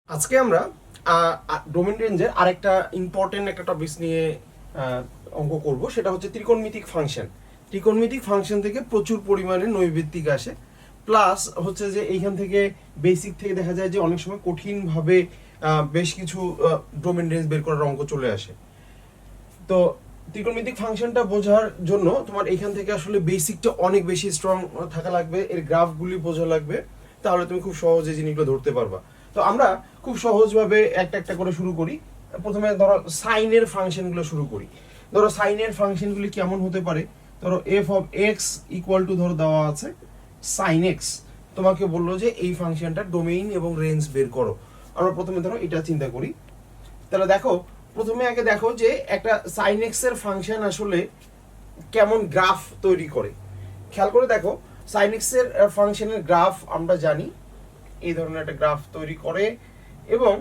আজকে আমরা ডোমেন রেঞ্জের আরেকটা ইম্পর্টেন্ট একটা টপিকস নিয়ে অঙ্ক করব, সেটা হচ্ছে ত্রিকোণমিতিক ফাংশন। ত্রিকোণমিতিক ফাংশন থেকে প্রচুর পরিমাণে নৈর্ব্যক্তিক আসে, প্লাস হচ্ছে যে এইখান থেকে বেসিক থেকে দেখা যায় যে অনেক সময় কঠিনভাবে বেশ কিছু ডোমেন রেঞ্জ বের করার অঙ্ক চলে আসে। তো ত্রিকোণমিতিক ফাংশনটা বোঝার জন্য তোমার এখান থেকে আসলে বেসিকটা অনেক বেশি স্ট্রং থাকা লাগবে, এর গ্রাফগুলি বোঝা লাগবে, তাহলে তুমি খুব সহজে জিনিসগুলো ধরতে পারবা। তো আমরা খুব সহজভাবে একটা একটা করে শুরু করি। প্রথমে ধরো সাইনের ফাংশনগুলো শুরু করি। ধরো সাইনের ফাংশনগুলি কেমন হতে পারে, ধরো F of x equal two ধরো দেওয়া আছে সাইন এক্স, তোমাকে বললো যে এই ফাংশনটা ডোমেইন এবং রেঞ্জ বের করো। আমরা প্রথমে ধরো এটা চিন্তা করি। তাহলে দেখো, প্রথমে আগে দেখো যে একটা সাইন এক্স এর ফাংশন আসলে কেমন গ্রাফ তৈরি করে। খেয়াল করে দেখো, সাইন এক্স এর ফাংশনের গ্রাফ আমরা জানি এই ধরনের একটা গ্রাফ তৈরি করে, এবং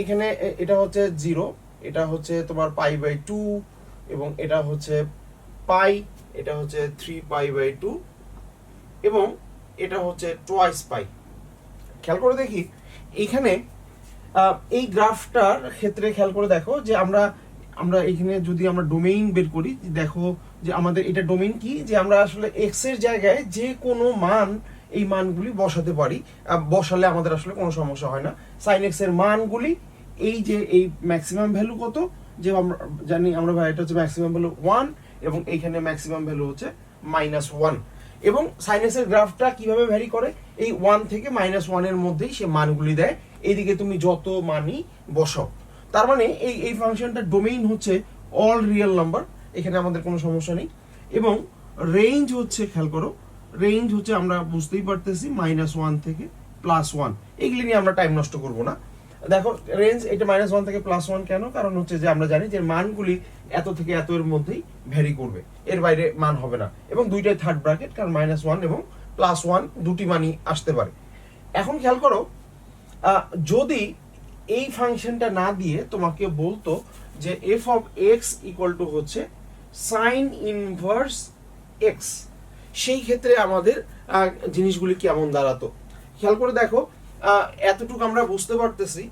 এখানে এটা হচ্ছে 0, এটা হচ্ছে তোমার π/2, এবং এটা হচ্ছে পাই, এটা হচ্ছে 3π/2, এবং এটা হচ্ছে টোয়াইস পাই। খেয়াল করে দেখি এইখানে এই গ্রাফটার ক্ষেত্রে খেয়াল করে দেখো যে আমরা আমরা এখানে যদি আমরা ডোমেইন বের করি, দেখো যে আমাদের এটা ডোমেইন কি, যে আমরা আসলে এক্স এর জায়গায় যে কোনো মান এই মানগুলি বসাতে পারি, বসালে আমাদের আসলে কোনো সমস্যা হয় না। সাইন এক্স এর মানগুলি এই যে এই ম্যাক্সিমাম ভ্যালু কত, যে আমরা জানি আমরা ভাই এটা হচ্ছে ম্যাক্সিমাম ভ্যালু 1, এবং এইখানে ম্যাক্সিমাম ভ্যালু হচ্ছে -1। এবং সাইন এক্স এর গ্রাফটা কিভাবে ভ্যারি করে, এই 1 থেকে -1 এর মধ্যেই সে মানগুলি দেয়, এইদিকে তুমি যত মানই বসাও। তার মানে এই এই ফাংশনটা ডোমেইন হচ্ছে অল রিয়েল নাম্বার, এখানে আমাদের কোনো সমস্যা নেই। এবং রেঞ্জ হচ্ছে, খেয়াল করো, রেঞ্জ হচ্ছে আমরা বুঝতেই পারতেছি -1 থেকে +1। এগুলি নিয়ে আমরা টাইম নষ্ট করব না। দেখো রেঞ্জ এটা -1 থেকে +1 কেন, কারণ হচ্ছে যে আমরা জানি যে মানগুলি এত থেকে এত এর মধ্যেই ভ্যারি করবে, এর বাইরে মান হবে না, এবং দুইটাই থার্ড ব্র্যাকেট, কারণ -1 এবং +1 দুটি মানই আসতে পারে। এখন খেয়াল করো, যদি এই ফাংশনটা না দিয়ে তোমাকে বলতো যে F of x equal two হচ্ছে সাইন ইনভার্স এক্স, সেই ক্ষেত্রে আমাদের জিনিসগুলি কেমন দাঁড়াতো। খেয়াল করে দেখো, এতটুকু আমরা বুঝতে পারতেছি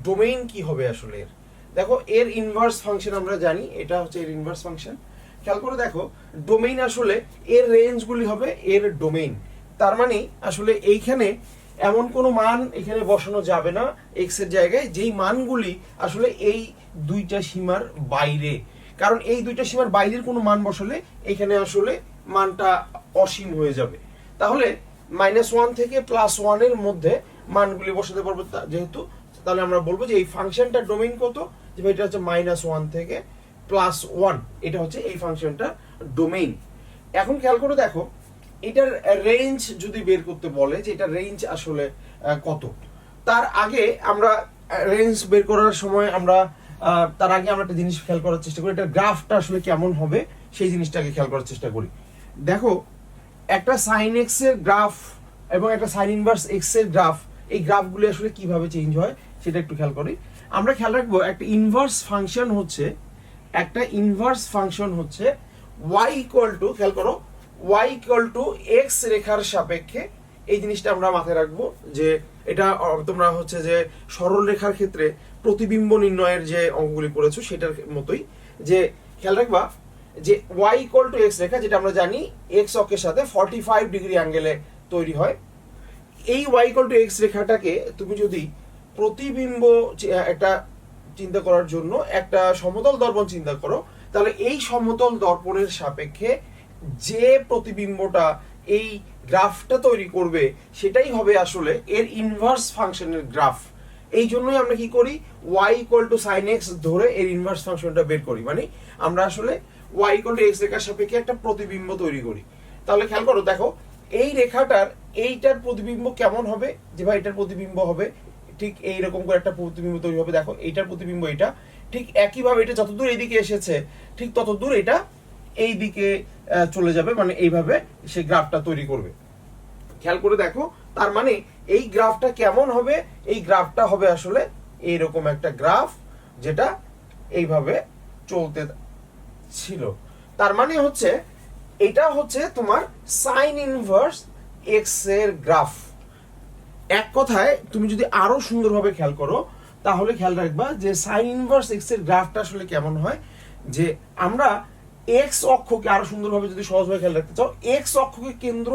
ডোমেইন কি হবে আসলে এর। দেখো এর ইনভার্স ফাংশন আমরা জানি, এটা হচ্ছে এর ইনভার্স ফাংশন। খেয়াল করে দেখো, ডোমেইন আসলে এর রেঞ্জগুলি হবে এর ডোমেইন। তার মানে আসলে এইখানে এমন কোনো মান এখানে বসানো যাবে না এক্স এর জায়গায় যেই মানগুলি আসলে এই দুইটা সীমার বাইরে, কারণ এই দুইটা সীমার বাইরের কোনো মান বসালে এখানে আসলে মানটা অসীম হয়ে যাবে। তাহলে -1 থেকে +1 এর মধ্যে মানগুলি বসাতে পারবো যেহেতু, তাহলে আমরা বলবো যে এই ফাংশনটা ডোমেইন কত, যে এটা হচ্ছে -1 থেকে +1, এটা হচ্ছে এই ফাংশনটা ডোমেইন। এখন খেয়াল করে দেখো, এটার রেঞ্জ যদি বের করতে বলে যে এটা রেঞ্জ আসলে কত, তার আগে আমরা রেঞ্জ বের করার সময় আমরা তার আগে আমরা একটা জিনিস খেয়াল করার চেষ্টা করি, এটা গ্রাফটা আসলে কেমন হবে সেই জিনিসটাকে খেয়াল করার চেষ্টা করি। দেখো একটা সাইন এক্স এর গ্রাফ এবং একটা সাইন ইনভার্স এক্স এর গ্রাফ, এই গ্রাফগুলি আসলে কিভাবে চেঞ্জ হয় সেটা একটু খেয়াল করি। আমরা খেয়াল রাখবো একটা ইনভার্স ফাংশন হচ্ছে, একটা ইনভার্স ফাংশন হচ্ছে y ইকুয়াল টু, খেয়াল করো, y ইকুয়াল টু এক্স রেখার সাপেক্ষে। এই জিনিসটা আমরা মাথায় রাখবো যে এটা তোমরা হচ্ছে যে সরল রেখার ক্ষেত্রে প্রতিবিম্ব নির্ণয়ের যে অঙ্কগুলি করেছো সেটার মতোই, যে খেয়াল রাখবা যে y ইকুয়াল টু এক্স রেখা, যেটা আমরা জানি এক্স অক্ষের সাথে 45 ডিগ্রি অ্যাঙ্গেলে তৈরি হয়। এই y ইকুয়াল টু এক্স রেখাটাকে তুমি যদি প্রতিবিম্ব একটা চিন্তা করার জন্য একটা সমতল দর্পণ চিন্তা করো, তাহলে এই সমতল দর্পণের সাপেক্ষে যে প্রতিবিম্বটা এই গ্রাফটা তৈরি করবে সেটাই হবে আসলে এর ইনভার্স ফাংশনের গ্রাফ। এই জন্যই আমরা কি করি, y equal to sine x ধরে এর ইনভার্স ফাংশনটা বের করি, মানে আমরা আসলে y ইকুয়াল টু এক্স রেখার সাপেক্ষে একটা প্রতিবিম্ব তৈরি করি। তাহলে খেয়াল করো, দেখো এই রেখাটার এইটার প্রতিবিম্ব কেমন হবে, যে ভাই এটার প্রতিবিম্ব হবে ঠিক এইরকম করে একটা প্রতিবিম্ব তৈরি হবে। দেখো এইটার প্রতিবিম্ব এটা, ঠিক একইভাবে এটা যতদূর এইদিকে এসেছে ঠিক ততদূর এটা এই দিকে চলে যাবে, মানে এইভাবে সে গ্রাফটা তৈরি করবে। খেয়াল করে দেখো, তার মানে এই গ্রাফটা কেমন হবে, এই গ্রাফটা হবে আসলে এইরকম একটা গ্রাফ যেটা এইভাবে চলতে ছিল। তার মানে হচ্ছে এটা হচ্ছে তোমার সাইন ইনভার্স এক্স এর গ্রাফ। এক কথায় তুমি যদি আরো সুন্দরভাবে খেয়াল করো তাহলে খেয়াল রাখবা যে সাইন ইনভার্স এক্স এর গ্রাফটা আসলে কেমন হয়, যে আমরা এক্স অক্ষকে আরো সুন্দরভাবে যদি সহজভাবে খেয়াল রাখতে চাও, এক্স অক্ষকে কেন্দ্র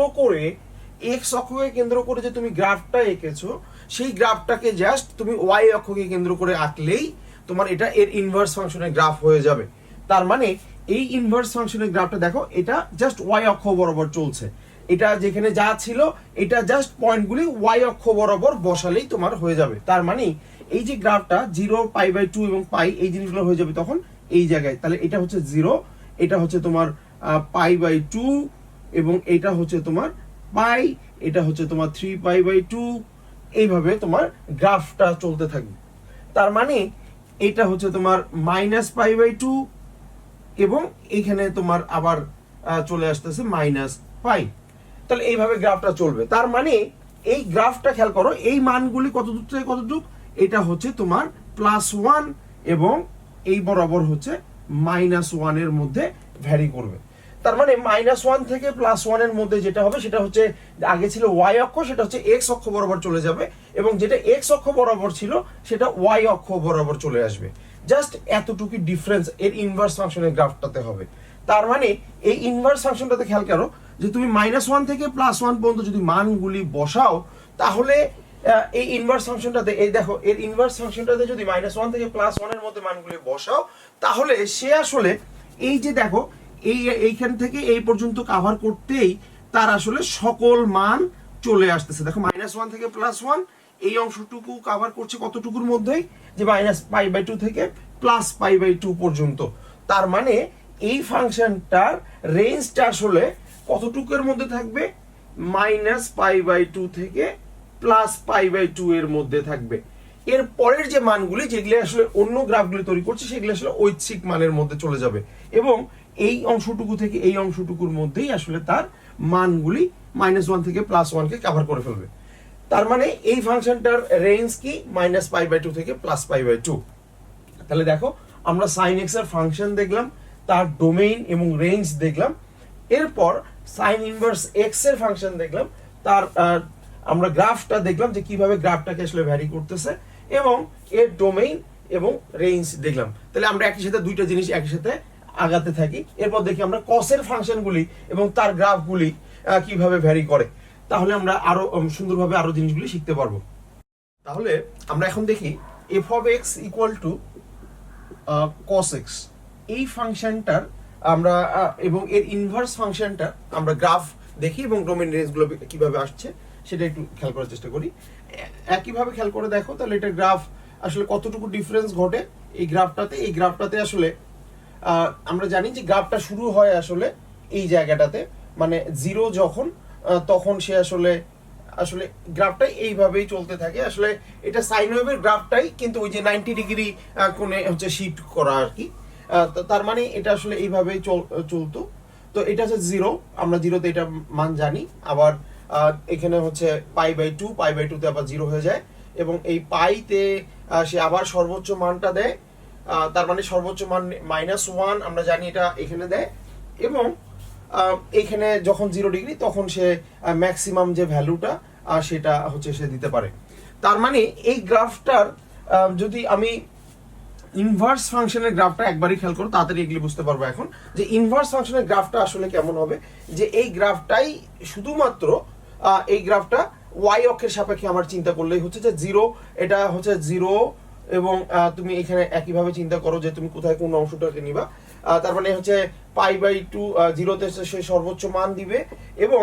করে যে তুমি গ্রাফটা এঁকেছো সেই গ্রাফটাকে জাস্ট তুমি ওয়াই অক্ষকে কেন্দ্র করে আঁকলেই তোমার এটা এর ইনভার্স ফাংশনের গ্রাফ হয়ে যাবে। তার মানে এই ইনভার্স ফাংশনের গ্রাফটা দেখো, এটা জাস্ট ওয়াই অক্ষ বরাবর চলছে, এটা যেখানে যা ছিল এটা জাস্ট পয়েন্টগুলি ওয়াই অক্ষ বরাবর বসালেই তোমার হয়ে যাবে। তার মানে এই যে গ্রাফটা 0 π/2 এবং পাই এই জিনিসগুলো হয়ে যাবে তখন এই জায়গায়, তাহলে এটা হচ্ছে 0, এটা হচ্ছে তোমার π/2 এবং এটা হচ্ছে তোমার পাই, এটা হচ্ছে তোমার 3 π/2, এইভাবে তোমার গ্রাফটা চলতে থাকবে। তার মানে এটা হচ্ছে তোমার -π/2 এবং এখানে তোমার আবার চলে আসতেছে -পাই, তাহলে এইভাবে গ্রাফটা চলবে। তার মানে এই গ্রাফটা খেয়াল করো, এই মানগুলি কত দূর থেকে কত দূর, এটা হচ্ছে তোমার +1 এবং এই বরাবর হচ্ছে -1 এর মধ্যে ভ্যারি করবে। তার মানে -1 থেকে +1 এর মধ্যে যেটা হবে সেটা হচ্ছে আগে ছিল ওয়াই অক্ষ, সেটা হচ্ছে এক্স অক্ষ বরাবর চলে যাবে, এবং যেটা এক্স অক্ষ বরাবর ছিল সেটা ওয়াই অক্ষ বরাবর চলে আসবে। জাস্ট এতটুকু ডিফারেন্স এর ইনভার্স ফাংশনের গ্রাফটাতে হবে। তার মানে এই ইনভার্স ফাংশনটাতে খেয়াল করো যে তুমি -1 থেকে +1 পর্যন্ত যদি মানগুলি বসাও তাহলে এই ইনভার্স ফাংশনটাতে, এই দেখো এর ইনভার্স ফাংশনটাতে যদি -1 থেকে +1 এর মধ্যে মানগুলি বসাও তাহলে সে আসলে এই যে দেখো এইখান থেকে এই পর্যন্ত কভার করতেই তার আসলে সকল মান চলে আসতেছে। দেখো -1 থেকে +1 এই অংশটুকু কভার করছে কতটুকুর মধ্যেই, যে -π/2 থেকে +π/2 পর্যন্ত। তার মানে এই ফাংশনটার রেঞ্জটা আসলে কতটুকুর মধ্যে থাকবে, -π/2 থেকে +π/2 এর মধ্যে থাকবে। এর পরের যে মানগুলি যেগুলি আসলে অন্য গ্রাফগুলি তৈরি করছে সেগুলি আসলে ঐচ্ছিক মানের মধ্যে চলে যাবে, এবং এই অংশটুকু থেকে এই অংশটুকুর মধ্যেই আসলে তার মানগুলি -1 থেকে +1 কে কভার করে ফেলবে। তার মানে এই ফাংশনটার রেঞ্জ কি, -π/2 থেকে +π/2। তাহলে দেখো আমরা sin x এর ফাংশন দেখলাম, তার ডোমেইন এবং রেঞ্জ দেখলাম, এরপর sin ইনভার্স x এর ফাংশন দেখলাম, তার আমরা গ্রাফটা দেখলাম যে কিভাবে গ্রাফটাকে আসলে ভ্যারি করতেছে, এবং এর ডোমেইন এবং রেঞ্জ দেখলাম। তাহলে আমরা একই সাথে দুইটা জিনিস একই সাথে আগাতে থাকি। এরপর দেখি আমরা কসের ফাংশনগুলি এবং তার গ্রাফগুলি কিভাবে ভ্যারি করে, তাহলে আমরা আরো সুন্দরভাবে আরো জিনিসগুলি শিখতে পারবো। তাহলে আমরা এখন দেখি f(x) = cos x, এই ফাংশনটার আমরা এবং এর ইনভার্স ফাংশনটা আমরা গ্রাফ দেখি এবং ডোমেইন রেঞ্জগুলো কিভাবে আসছে সেটা একটু খেয়াল করার চেষ্টা করি। একইভাবে খেয়াল করে দেখো তাহলে এটা গ্রাফ আসলে কতটুকু ডিফারেন্স ঘটে এই গ্রাফটাতে আসলে আমরা জানি যে গ্রাফটা শুরু হয় আসলে এই জায়গাটাতে, মানে 0 যখন তখন সে আসলে গ্রাফটাই এইভাবেই চলতে থাকে। আসলে এটা সাইন ওয়েভের গ্রাফটাই, কিন্তু ওই যে 90 ডিগ্রি কোণে হচ্ছে শিফট করা আর কি। তার মানে এটা আসলে এইভাবেই চলতো। তো এটা হচ্ছে 0, আমরা 0তে এটা মান জানি, আবার এখানে হচ্ছে π/2 তে আবার 0 হয়ে যায়, এবং এই পাইতে সে আবার সর্বোচ্চ মানটা দেয়, তার মানে সর্বোচ্চ মান -1 আমরা জানি এটা এখানে দেয়, এবং এইখানে যখন 0 ডিগ্রি তখন সে ম্যাক্সিমাম যে ভ্যালুটা সেটা হচ্ছে সে দিতে পারে। তার মানে এই গ্রাফটার যদি আমি ইনভার্স ফাংশনের গ্রাফটা একবারই খেয়াল করো তাড়াতাড়ি এগুলি বুঝতে পারবো এখন যে ইনভার্স ফাংশনের গ্রাফটা আসলে কেমন হবে। যে এই গ্রাফটাই শুধুমাত্র এই গ্রাফটা ওয়াই অক্ষের সাপেক্ষে আমার চিন্তা করলেই হচ্ছে যে 0, এটা হচ্ছে 0, এবং তুমি এখানে একইভাবে চিন্তা করো যে তুমি কোথায় কোন অংশটাকে নিবা। তার মানে হচ্ছে π/2, 0তে সে সর্বোচ্চ মান দিবে, এবং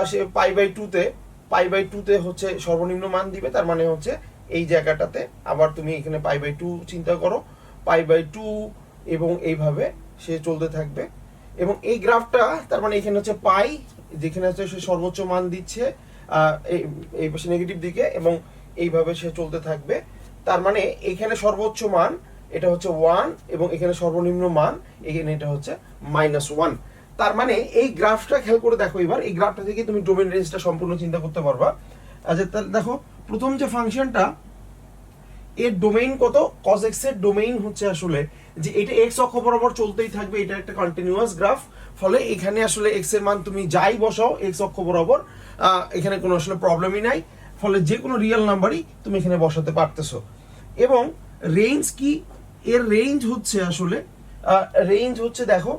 সে π/2 তে হচ্ছে সর্বনিম্ন মান দিবে। তার মানে হচ্ছে এই জায়গাটাতে আবার তুমি এখানে π/2 চিন্তা করো, π/2, এবং এইভাবে সে চলতে থাকবে। এবং এই গ্রাফটা তার মানে এখানে হচ্ছে পাই, যেখানে হচ্ছে সে সর্বোচ্চ মান দিচ্ছে এই পাশে নেগেটিভ দিকে, এবং এইভাবে সে চলতে থাকবে। তার মানে এখানে সর্বোচ্চ মান এটা হচ্ছে 1, এবং এখানে সর্বনিম্ন মান এখানে এটা হচ্ছে -1। তার মানে এই গ্রাফটা খেয়াল করে দেখো, এবার এই গ্রাফটা থেকে তুমি ডোমেইন রেঞ্জটা সম্পূর্ণ চিন্তা করতে পারবা। আচ্ছা তাহলে দেখো প্রথম যে ফাংশনটা এর ডোমেইন কত, cos x এর ডোমেইন হচ্ছে আসলে যে এটা x অক্ষ বরাবর চলতেই থাকবে, এটা একটা কন্টিনিউয়াস গ্রাফ, ফলে এখানে আসলে x এর মান তুমি যাই বসাও x অক্ষ বরাবর এখানে কোনো আসলে প্রবলেমই নাই। ফলে যে কোনো রিয়েল নাম্বারই তুমি এখানে বসাতে পারতেছো। এবং রেঞ্জ কি, এর রেঞ্জ হচ্ছে আসলে রেঞ্জ হচ্ছে দেখো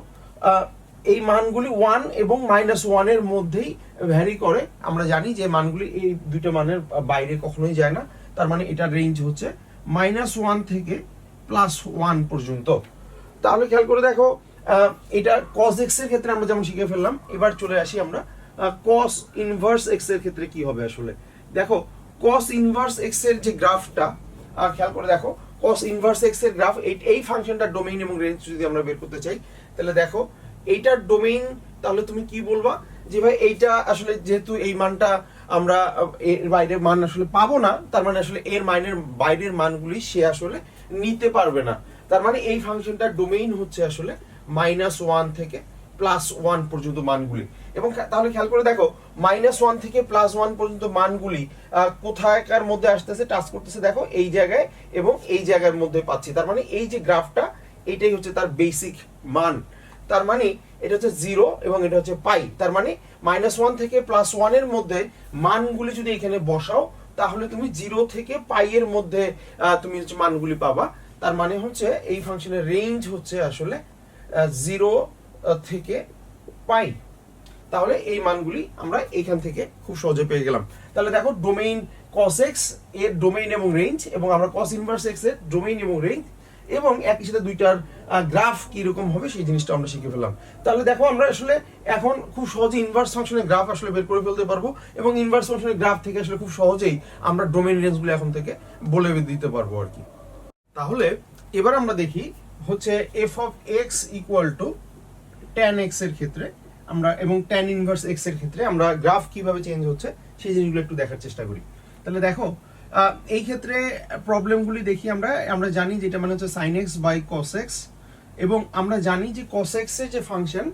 এই মানগুলি 1 এবং -1 এর মধ্যেই ভ্যারি করে। আমরা জানি যে মানগুলি এই দুটো মানের বাইরে কখনোই যায় না, তার মানে এটার রেঞ্জ হচ্ছে -1 থেকে +1 পর্যন্ত। তাহলে খেয়াল করে দেখো এটা cos x এর ক্ষেত্রে আমরা যেমন শিখে ফেললাম। এবার চলে আসি আমরা cos ইনভার্স x এর ক্ষেত্রে কি হবে আসলে। দেখো cos ইনভার্স x এর যে গ্রাফটা খেয়াল করে দেখো, cos ইনভার্স x এর গ্রাফ এই ফাংশনটার ডোমেইন এবং রেঞ্জ যদি আমরা বের করতে চাই, তাহলে দেখো এইটার ডোমেইন, তাহলে তুমি কি বলবা যে ভাই এইটা আসলে যেহেতু এই মানটা আমরা এর বাইরের মান আসলে পাবো না, তার মানে আসলে এর মানের বাইরের মানগুলি সে আসলে নিতে পারবে না। তার মানে এই ফাংশনটার ডোমেইন হচ্ছে আসলে -1 থেকে +1 পর্যন্ত মানগুলি। এবং তাহলে খেয়াল করে দেখো -1 থেকে +1 পর্যন্ত মানগুলি কোথায়কার মধ্যে আসতেছে, টাচ করতেছে দেখো এই জায়গায় এবং এই জায়গার মধ্যে পাচ্ছি। তার মানে এই যে গ্রাফটা, এটাই হচ্ছে তার বেসিক মান। তার মানে এটা হচ্ছে 0 এবং এটা হচ্ছে পাই। তার মানে -1 থেকে +1 এর মধ্যে মানগুলি যদি এখানে বসাও, তাহলে তুমি 0 থেকে পাই এর মধ্যে তুমি হচ্ছে মানগুলি পাবা। তার মানে হচ্ছে এই ফাংশনের রেঞ্জ হচ্ছে আসলে 0 থেকে পাই। তাহলে এই মানগুলি আমরা এখান থেকে খুব সহজে পেয়ে গেলাম। তাহলে দেখো ডোমেইন cos x এর ডোমেইন এবং রেঞ্জ, এবং আমরা cos ইনভার্স x এর ডোমেইন এবং রেঞ্জ, এবং একই সাথে দুইটার গ্রাফ কি রকম হবে সেই জিনিসটা আমরা শিখে ফেললাম। তাহলে দেখো আমরা আসলে এখন খুব সহজে ইনভার্স ফাংশনের গ্রাফ আসলে বের করে ফেলতে পারবো, এবং ইনভার্স ফাংশনের গ্রাফ থেকে আসলে খুব সহজেই আমরা ডোমেইন রেঞ্জগুলো এখন থেকে বলে দিতে পারবো আর কি। তাহলে এবার আমরা দেখি হচ্ছে f of x equal to tan x এর ক্ষেত্রে আমরা, এবং tan ইনভার্স x এর ক্ষেত্রে আমরা গ্রাফ কিভাবে চেঞ্জ হচ্ছে সেই জিনিসগুলো একটু দেখার চেষ্টা করি। তাহলে দেখো এই ক্ষেত্রে প্রবলেমগুলি দেখি আমরা জানি যেটা মানে হচ্ছে sin x by cos x, এবং আমরা জানি যে cos x এর যে ফাংশন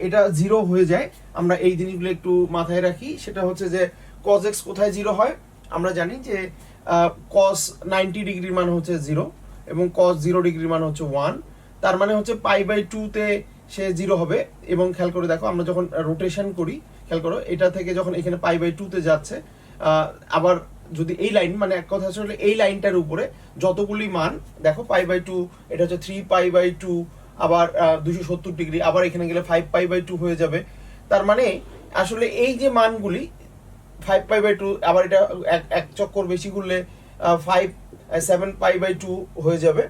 এটা 0 হয়ে যায়। আমরা এই জিনিসগুলো একটু মাথায় রাখি, সেটা হচ্ছে যে cos x কোথায় 0 হয়, আমরা জানি যে cos 90 ডিগ্রির মান হচ্ছে 0 এবং cos 0 ডিগ্রির মান হচ্ছে 1। তার মানে হচ্ছে π/2 তে সে 0 হবে। এবং খেয়াল করে দেখো আমরা যখন রোটেশন করি, খেয়াল করো এটা থেকে যখন এখানে π/2 তে যাচ্ছে, আবার যদি এই লাইন, মানে এক কথা আসলে এই লাইনটার উপরে যতগুলি মান দেখো π/2, এটা হচ্ছে 3π/2, আবার 270 ডিগ্রি, আবার এখানে গেলে 5π/2 হয়ে যাবে। তার মানে আসলে এই যে মানগুলি 5π/2, আবার এটা এক চক্কর বেশি ঘুরলে 7π/2 হয়ে যাবে।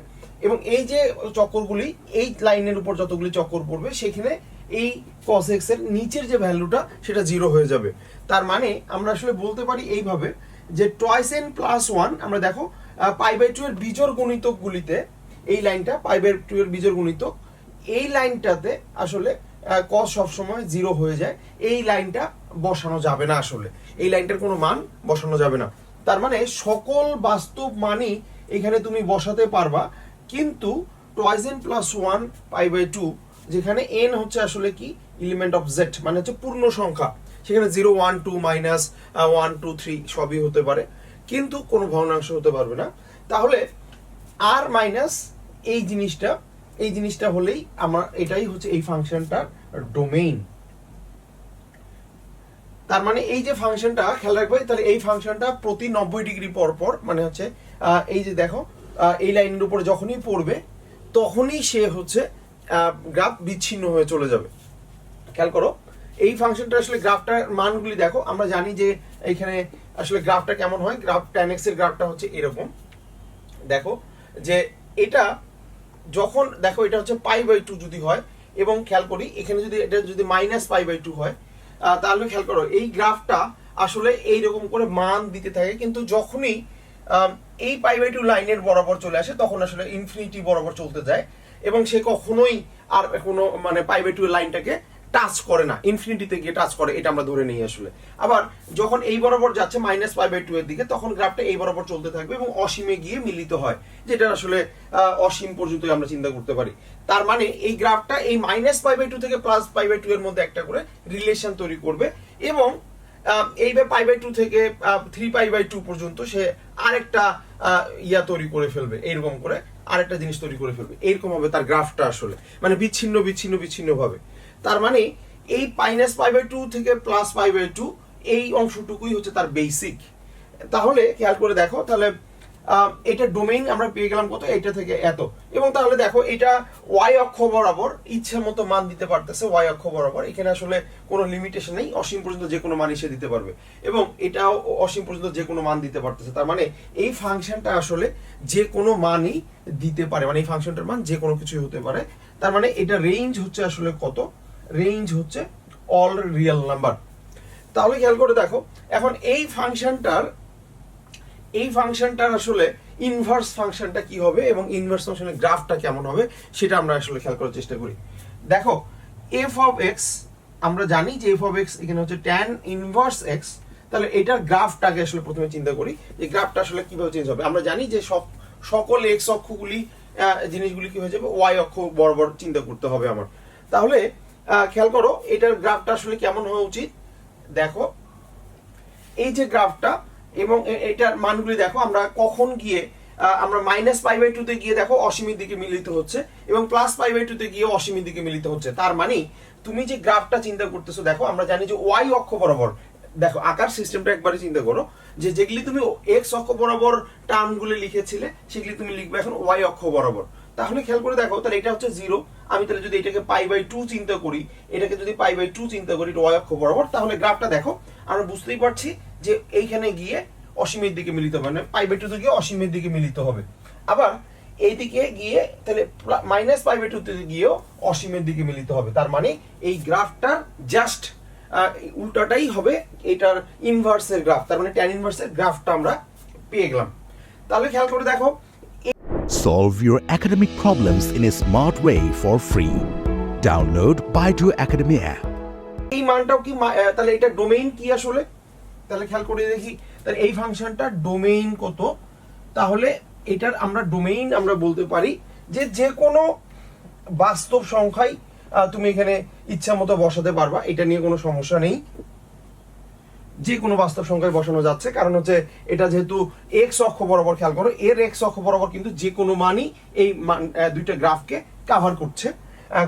এবং এই যে চক্করগুলি এই লাইনের উপর যতগুলি চক্কর পড়বে, সেখানে এই cos x এর নিচের যে ভ্যালুটা সেটা 0 হয়ে যাবে। তার মানে আমরা আসলে বলতে পারি এইভাবে যে টয়েস n প্লাস 1, আমরা দেখো π/2 এর বিজোড় গুণিতকগুলিতে এই লাইনটা π/2 এর বিজোড় গুণিতক, এই লাইনটাতে আসলে cos সবসময় 0 হয়ে যায়। এই লাইনটা বসানো যাবে না, আসলে এই লাইনটার কোনো মান বসানো যাবে না। তার মানে সকল বাস্তব মানই এখানে তুমি বসাতে পারবা, কিন্তু টয়েস n প্লাস 1 π/2, যেখানে n হচ্ছে আসলে কি এলিমেন্ট অফ z, মানে হচ্ছে পূর্ণ সংখ্যা, সেখানে 0 1 2 -1 2 3 সবই হতে পারে, কিন্তু কোনো ভগ্নাংশ হতে পারবে না। তাহলে আর মাইনাস এই জিনিসটা হলেই আমার, এটাই হচ্ছে এই ফাংশনটার ডোমেইন। তার মানে এই যে ফাংশনটা খেয়াল রাখবে, তাহলে এই ফাংশনটা প্রতি 90 ডিগ্রি পর পর, মানে হচ্ছে এই যে দেখো এই লাইনের উপরে যখনই পড়বে তখনই সে হচ্ছে গ্রাফ বিচ্ছিন্ন হয়ে চলে যাবে। খেয়াল করো এই ফাংশনটা আসলে গ্রাফটার মানগুলি দেখো, আমরা জানি যে এইখানে আসলে গ্রাফটা কেমন হয়। গ্রাফ tan x এর গ্রাফটা হচ্ছে এরকম, দেখো যে এটা যখন দেখো এটা হচ্ছে π/2 যদি হয়, এবং খেয়াল করি এখানে যদি এটা যদি -π/2 হয়, তাহলে খেয়াল করো এই গ্রাফটা আসলে এইরকম করে মান দিতে থাকে, কিন্তু যখনই এই π/2 লাইনের বরাবর চলে আসে তখন আসলে ইনফিনিটি বরাবর চলতে যায়, এবং সে কখনোই আর কোনো মানে π/2 লাইনটাকে টাচ করে না, ইনফিনিটিতে গিয়ে টাচ করে, এটা আমরা ধরে নিই আসলে। আবার যখন এই বরাবর যাচ্ছে -π/2 এর দিকে, তখন গ্রাফটা এই বরাবর চলতে থাকবে এবং অসীমে গিয়ে মিলিত হয়, যেটা আসলে অসীম পর্যন্ত আমরা চিন্তা করতে পারি। তার মানে এই গ্রাফটা এই -π/2 থেকে +π/2 এর মধ্যে একটা করে রিলেশন তৈরি করবে, এবং এই π/2 থেকে 3π/2 পর্যন্ত সে আরেকটা ইয়া তৈরি করে ফেলবে, এইরকম করে আরেকটা জিনিস তৈরি করে ফেলবে, এইরকম হবে তার গ্রাফটা আসলে, মানে বিচ্ছিন্ন ভাবে। তার মানে এই -π/2 থেকে +π/2 এই অংশটুকুই হচ্ছে তার বেসিক, তাহলে খেয়াল করে দেখো, তাহলে এটা ডোমেইন আমরা পেয়ে গেলাম কত, এটা থেকে এত। এবং তাহলে দেখো এটা ওয়াই অক্ষ বরাবর ইচ্ছা মতো মান দিতে পারতেছে, ওয়াই অক্ষ বরাবর, এখানে আসলে কোনো লিমিটেশন নেই, অসীম পর্যন্ত যে কোনো মান সে দিতে পারবে, এবং এটাও অসীম পর্যন্ত যে কোনো মান দিতে পারতেছে। তার মানে এই ফাংশনটা আসলে যে কোনো মানই দিতে পারে, মানে এই ফাংশনটার মান যে কোনো কিছুই হতে পারে। তার মানে এটা রেঞ্জ হচ্ছে আসলে কত, রেঞ্জ হচ্ছে অল রিয়েল নাম্বার। তাহলে খেয়াল করে দেখো, এখন এই ফাংশনটার আসলে ইনভার্স ফাংশনটা কি হবে এবং ইনভার্স ফাংশনের গ্রাফটা কেমন হবে সেটা আমরা আসলে খেয়াল করার চেষ্টা করি। দেখো এফ অফ এক্স, আমরা জানি যে এফ অফ এক্স এখানে হচ্ছে ট্যান ইনভার্স এক্স। তাহলে এটার গ্রাফটাকে আসলে প্রথমে চিন্তা করি, যে গ্রাফটা আসলে কিভাবে চেঞ্জ হবে। আমরা জানি যে সকল এক্স অক্ষগুলি জিনিসগুলি কি হয়ে যাবে, ওয়াই অক্ষ বরাবর চিন্তা করতে হবে আমার। তাহলে খেয়াল করো এটার গ্রাফটা আসলে কেমন হওয়া উচিত। দেখো এই যে গ্রাফটা এবং এটার মানগুলি দেখো, আমরা কখন গিয়ে আমরা -π/2 তে গিয়ে দেখো অসীমের দিকে মিলিত হচ্ছে এবং +π/2 তে গিয়ে অসীমের দিকে মিলিত হচ্ছে। তার মানে তুমি যে গ্রাফটা চিন্তা করতেছো, দেখো আমরা জানি যে ওয়াই অক্ষ বরাবর, দেখো আকার সিস্টেমটা একবারে চিন্তা করো, যে যেগুলি তুমি এক্স অক্ষ বরাবর টার্মগুলি লিখেছিলে সেগুলি তুমি লিখবে এখন ওয়াই অক্ষ বরাবর। তাহলে খেয়াল করে দেখো, তাহলে এটা হচ্ছে 0, আমি তাহলে যদি এটাকে π/2 চিন্তা করি, এটাকে যদি π/2 চিন্তা করি ওয়াই অক্ষ বরাবর, তাহলে গ্রাফটা দেখো আমরা বুঝতেই পারছি যে এইখানে গিয়ে অসীমের দিকে মিলিত হবে, মানে π/2 তে গিয়ে অসীমের দিকে মিলিত হবে। আবার এইদিকে গিয়ে তাহলে -π/2 তে গিয়েও অসীমের দিকে মিলিত হবে। তার মানে এই গ্রাফটার জাস্ট উল্টাটাই হবে এটার ইনভার্সের গ্রাফ। তার মানে ট্যান ইনভার্সের গ্রাফটা আমরা পেয়ে গেলাম। তাহলে খেয়াল করে দেখো, Solve your academic problems in a smart way for free. Download Baidu Academy app. এই মানটাও কি তাহলে এটা ডোমেইন কি আসলে, তাহলে খেয়াল করে দেখি, তাহলে এই ফাংশনটা ডোমেইন কত। তাহলে এটার আমরা ডোমেইন আমরা বলতে পারি যে যে কোনো বাস্তব সংখ্যাই তুমি এখানে ইচ্ছা মতো বসাতে পারবা, এটা নিয়ে কোনো সমস্যা নেই, যে কোনো বাস্তব সংখ্যায় বসানো যাচ্ছে। কারণ হচ্ছে এটা যেহেতু এক্স অক্ষ বরাবর, খেয়াল করো এর এক্স অক্ষ বরাবর কিন্তু যে কোনো মানই এই দুইটা গ্রাফকে কভার করছে,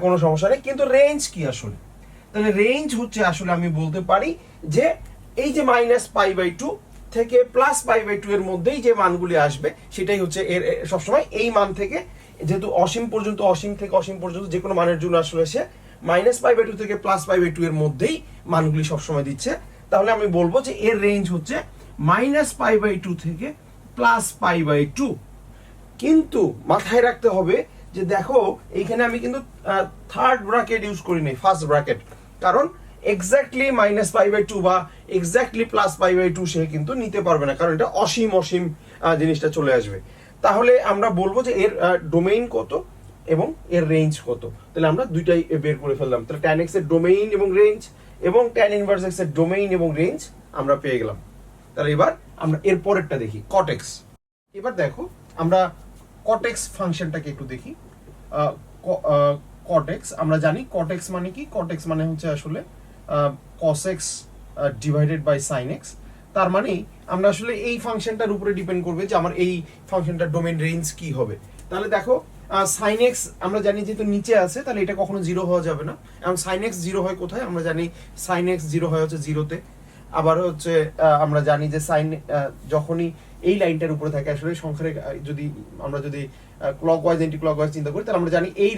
কোনো সমস্যা নেই। কিন্তু রেঞ্জ কি আসলে, তাহলে রেঞ্জ হচ্ছে আসলে আমি বলতে পারি যে এই যে -π/2 থেকে +π/2 এর মধ্যেই যে মানগুলি আসবে সেটাই হচ্ছে এর সবসময় এই মান থেকে, যেহেতু অসীম পর্যন্ত, অসীম থেকে অসীম পর্যন্ত যে কোনো মানের জন্য আসলে সে -π/2 থেকে +π/2 এর মধ্যেই মানগুলি সবসময় দিচ্ছে। তাহলে আমি বলবো যে এর রেঞ্জ হচ্ছে -π/2 থেকে +π/2। কিন্তু মাথায় রাখতে হবে যে দেখো এইখানে আমি কিন্তু থার্ড ব্র্যাকেট ইউজ করি নাই, ফার্স্ট ব্র্যাকেট, কারণ এক্স্যাক্টলি -π/2 বা এক্স্যাক্টলি +π/2 সে কিন্তু নিতে পারবে না, কারণ এটা অসীম অসীম জিনিসটা চলে আসবে। তাহলে আমরা বলবো যে এর ডোমেইন কত এবং এর রেঞ্জ কত। তাহলে আমরা দুইটাই বের করে ফেললাম। তাহলে tan x এর ডোমেইন এবং রেঞ্জ এবং tan ইনভার্স x এর ডোমেইন এবং রেঞ্জ আমরা পেয়ে গেলাম। তাহলে এবার আমরা এর পরেরটা দেখি, cot x। এবার দেখো আমরা cot x ফাংশনটাকে একটু দেখি। cot x, আমরা জানি cot x মানে কি, cot x মানে হচ্ছে আসলে cos x divided by sin x। তার মানে আমরা আসলে এই ফাংশনটার উপরে ডিপেন্ড করবে যে আমার এই ফাংশনটার ডোমেইন রেঞ্জ কি হবে। তাহলে দেখো sin x আমরা জানি যেহেতু নিচে আছে, তাহলে এটা কখনো 0 হওয়া যাবে না। এবং sin x 0 হয় কোথায়, আমরা জানি sin x 0 হয় হচ্ছে 0-তে। আবার হচ্ছে আমরা জানি যে sin যখনই এই লাইনটার উপরে থাকে, আসলে সংখ্যার যদি আমরা যদি ক্লকওয়াইজ এন্টি ক্লকওয়াইজ চিন্তা করি, তাহলে আমরা জানি এই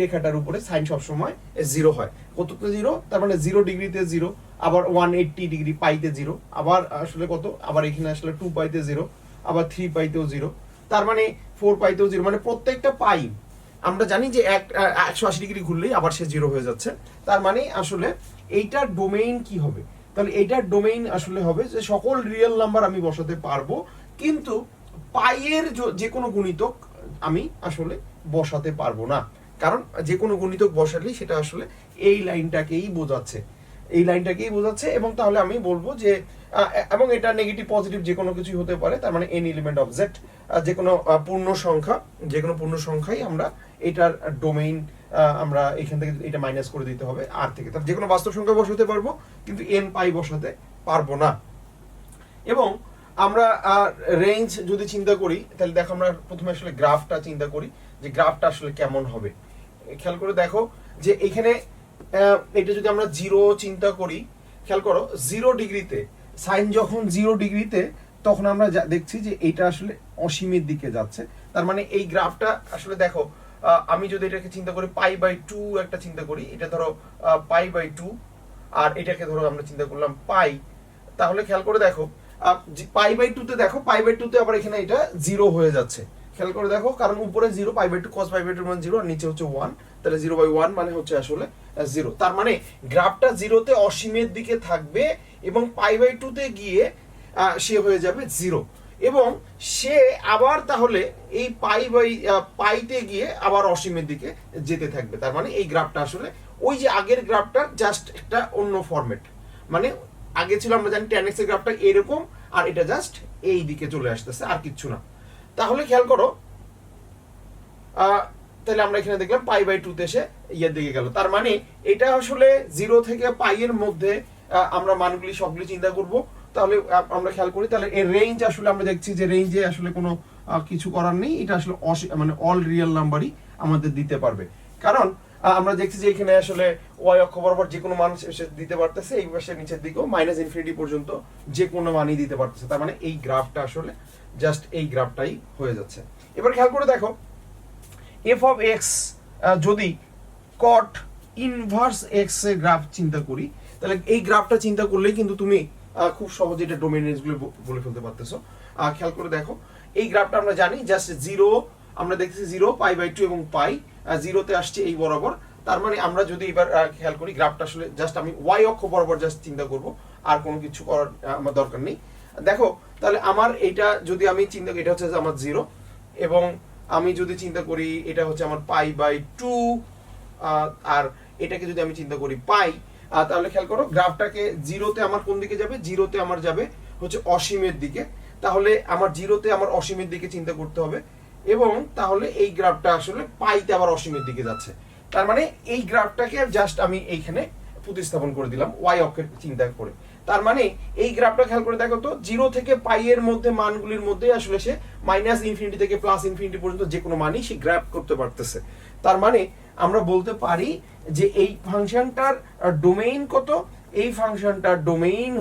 রেখাটার উপরে সাইন সবসময় 0 হয়। কততে 0, তার মানে 0 ডিগ্রিতে 0, আবার 180 ডিগ্রি পাইতে 0, আবার আসলে কত, আবার এখানে আসলে 2 পাইতে 0, আবার 3 পাইতেও 0, তার মানে 4 পাইতেও 0, মানে প্রত্যেকটা পাই আমরা জানি যে 180 ডিগ্রি ঘুরলেই আবার সে 0 হয়ে যাচ্ছে। তার মানে আসলে এইটার ডোমেইন কি হবে, তাহলে এইটার ডোমেইন আসলে হবে যে সকল রিয়েল নাম্বার আমি বসাতে পারবো, কিন্তু পাইয়ের যে কোনো গুণিতক আমি আসলে বসাতে পারবো না। কারণ যে কোনো গুণিতক বসালেই সেটা আসলে এই লাইনটাকেই বোঝাচ্ছে, এবং তাহলে আমি বলবো যে এবং এটা নেগেটিভ পজিটিভ যে কোনো কিছুই হতে পারে। তার মানে এন এলিমেন্ট অফ জেড, যে কোনো পূর্ণ সংখ্যাই আমরা এটার ডোমেইন আমরা এখান থেকে এটা মাইনাস করে দিতে হবে আর থেকে। তার যে কোনো বাস্তব সংখ্যা বসাতে পারবো, কিন্তু এন পাই বসাতে পারবো না। এবং আমরা রেঞ্জ যদি চিন্তা করি, তাহলে দেখো আমরা প্রথমে আসলে গ্রাফটা চিন্তা করি যে গ্রাফটা আসলে কেমন হবে। খেয়াল করে দেখো যে এখানে এটা যদি আমরা 0 চিন্তা করি, খেয়াল করো 0 ডিগ্রিতে সাইন যখন 0 ডিগ্রিতে, তখন আমরা দেখছি যে এটা আসলে অসীমের দিকে যাচ্ছে। তার মানে এই গ্রাফটা আসলে দেখো, আমি যদি এটাকে চিন্তা করি π/2 একটা চিন্তা করি, এটা ধরো π/2, আর এটাকে ধরো আমরা চিন্তা করলাম পাই, তাহলে খেয়াল করে দেখো π/2 তে দেখো π/2 তে আবার এখানে এটা 0 হয়ে যাচ্ছে। খেয়াল করে দেখো, কারণ উপরে 0, π/2 cos π/2 মান 0, আর নিচে হচ্ছে 1, তাহলে 0/1 মানে হচ্ছে আসলে 0। তার মানে গ্রাফটা 0 তে অসীমের দিকে থাকবে এবং π/2 তে গিয়ে সে হয়ে যাবে 0, এবং সে আবার তাহলে এই পাইতে গিয়ে আবার অসীমের দিকে যেতে থাকবে। তার মানে এই গ্রাফটা আসলে ওই যে আগের গ্রাফটা জাস্ট একটা অন্য ফরম্যাট, মানে আগে ছিল আমরা জানি tan x এর গ্রাফটা এরকম, আর এটা জাস্ট এই দিকে চলে আসতেছে, আর কিচ্ছু না। তাহলে খেয়াল করো, তাহলে আমরা এখানে দেখলাম π/2 তে এসে ইয়ের দিকে গেল। তার মানে এটা আসলে 0 থেকে পাই এর মধ্যে আমরা মানগুলি সবগুলি চিন্তা করব। তাহলে আমরা খেয়াল করি, তাহলে এর রেঞ্জ আসলে আমরা দেখছি যে রেঞ্জে আসলে কোনো কিছু করার নেই, এটা আসলে মানে অল রিয়েল নাম্বারই আমাদের দিতে পারবে। কারণ আমরা দেখছি যে এখানে আসলে y অক্ষ বরাবর যে কোনো মান দিতে পারতেছে, এই পাশে নিচের দিকেও -∞ পর্যন্ত যে কোনো মানই দিতে পারতেছে। তার মানে এই গ্রাফটা আসলে জাস্ট এই গ্রাফটাই হয়ে যাচ্ছে। এবার খেয়াল করে দেখো, f of x যদি cot ইনভার্স x এর গ্রাফ চিন্তা করি, তাহলে এই গ্রাফটা চিন্তা করলেই কিন্তু তুমি খুব সহজে এটা ডোমেইন রেঞ্জগুলো বলে ফেলতে পারতেছো। খেয়াল করে দেখো, এই গ্রাফটা আমরা জানি জাস্ট 0, আমরা দেখতেছি 0, π/2 এবং পাই 0 তে আসছে এই বরাবর। তার মানে আমরা যদি এবার খেয়াল করি, গ্রাফটা আসলে জাস্ট আমি y অক্ষ বরাবর জাস্ট চিন্তা করব, আর কোনো কিছু করার আমার দরকার নেই। দেখো, তাহলে আমার এটা যদি আমি চিন্তা করি, এটা হচ্ছে আমার 0, এবং আমি যদি চিন্তা করি এটা হচ্ছে আমার π/2, আর এটাকে যদি আমি চিন্তা করি পাই, তাহলে খেয়াল করো গ্রাফটাকে 0 তে আমার কোন দিকে যাবে, 0 তে আমার যাবে হচ্ছে অসীমের দিকে। তাহলে আমার 0 তে আমার অসীমের দিকে চিন্তা করতে হবে, এবং তাহলে এই গ্রাফটা আসলে পাইতে আবার অসীমের দিকে যাচ্ছে। তার মানে এই গ্রাফটাকে জাস্ট আমি এইখানে প্রতিস্থাপন করে দিলাম y অক্ষের চিন্তা করে। তার মানে এই গ্রাফটা খেয়াল করে দেখো তো, 0 থেকে পাই এর মধ্যে মানগুলির মধ্যে আসলে সে -∞ থেকে +∞ পর্যন্ত যে কোনো মানই সে গ্র্যাব করতে পারতেছে। তার মানে আমরা বলতে পারি যে এই ফাংশনটার ডোমেইন কত, এই ফাংশনটার ডোমেইন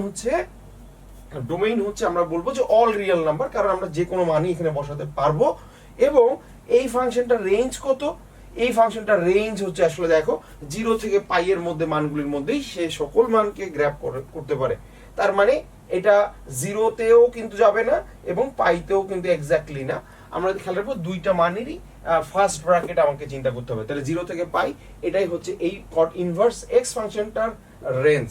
হচ্ছে আমরা বলবো যে অল রিয়েল নাম্বার, কারণ আমরা যে কোনো মানই এখানে বসাতে পারবো। এবং এই ফাংশনটার রেঞ্জ কত, এই ফাংশনটার রেঞ্জ হচ্ছে আসলে দেখো 0 থেকে পাই এর মধ্যে মানগুলির মধ্যেই সে সকল মানকে গ্র্যাব করতে পারে। তার মানে এটা 0 তেও কিন্তু যাবে না এবং পাইতেও কিন্তু এক্স্যাক্টলি না। আমরা খেয়াল রাখবো দুইটা মানেরই ফার্স্ট ব্র্যাকেট আমাকে চিন্তা করতে হবে। তাহলে 0 থেকে পাই, এটাই হচ্ছে এই cot ইনভার্স x ফাংশনটার রেঞ্জ।